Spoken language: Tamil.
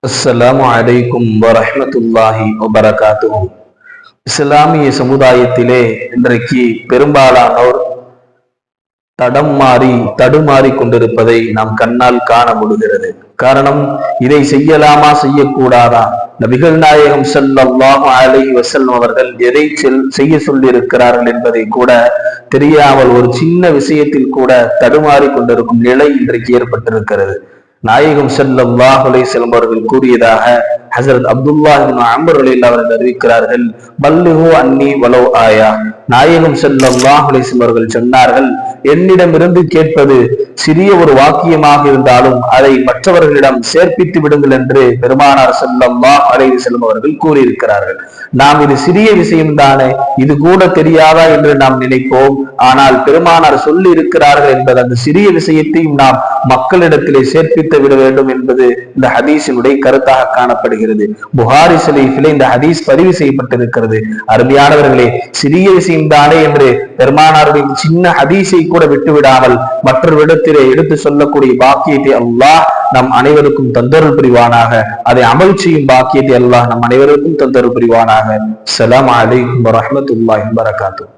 அஸ்ஸலாமு அலைக்கும் வரஹ்மத்துல்லாஹி வபரகாத்துஹு. இஸ்லாமிய சமுதாயத்திலே இன்றைக்கு பெரும்பாலானோர் தடுமாறி கொண்டிருப்பதை நாம் கண்ணால் காண முடிகிறது. காரணம், இதை செய்யலாமா செய்யக்கூடாதா? நபிகள் நாயகம் ஸல்லல்லாஹு அலைஹி வஸல்லம் அவர்கள் எதை செய்ய சொல்லி இருக்கிறார்கள் என்பதை கூட தெரியாமல் ஒரு சின்ன விஷயத்தில் கூட தடுமாறி கொண்டிருக்கும் நிலை இன்றைக்கு ஏற்பட்டிருக்கிறது. நாயகம் ஸல்லல்லாஹு அலைஹி வஸல்லம் அவர்கள் கூறியதாக ஹஸரத் அப்துல்லாஹ் இப்னு அம்ர் ரலியல்லாஹு அவர்கள் அறிவிக்கிறார்கள், பல்லிஹு அன்னி வலவ் ஆயா. நாயகம் ஸல்லல்லாஹு அலைஹி வஸல்லம் அவர்கள் சொன்னார்கள், என்னிடமிருந்து கேட்பது சிறிய ஒரு வாக்கியமாக இருந்தாலும் அதை மற்றவர்களிடம் சேர்ப்பித்து விடுங்கள் என்று பெருமானார் ஸல்லல்லாஹு அலைஹி வஸல்லம் அவர்கள் கூறியிருக்கிறார்கள். நாம் இது சிறிய விஷயம்தானே, இது கூட தெரியாதா என்று நாம் நினைப்போம். ஆனால் பெருமானார் சொல்லி இருக்கிறார்கள் என்பது அந்த சிறிய விஷயத்தையும் நாம் மக்களிடத்திலே சேர்ப்பித்து விட வேண்டும் என்பது இந்த ஹதீஸினுடைய கருத்தாக காணப்படுகிறது. புகாரி ஷரீஃபிலே இந்த ஹதீஸ் பதிவு செய்யப்பட்டிருக்கிறது. அருமையானவர்களே, சிறிய விஷயம்தானே என்று பெருமானாருடைய சின்ன ஹதீஸை கூட விட்டுவிடாமல் மற்றொருவிடத்திலே எடுத்து சொல்லக்கூடிய பாக்கியத்தை அல்லாஹ் நம் அனைவருக்கும் தந்தருள் புரிவானாக. அதை அமல் செய்யும் பாக்கியத்தை அல்லாஹ் நம் அனைவருக்கும் தந்தருள் புரிவானாக. அஸ்ஸலாமு அலைக்கும் வரஹ்மத்துல்லாஹி வபரகாத்துஹு.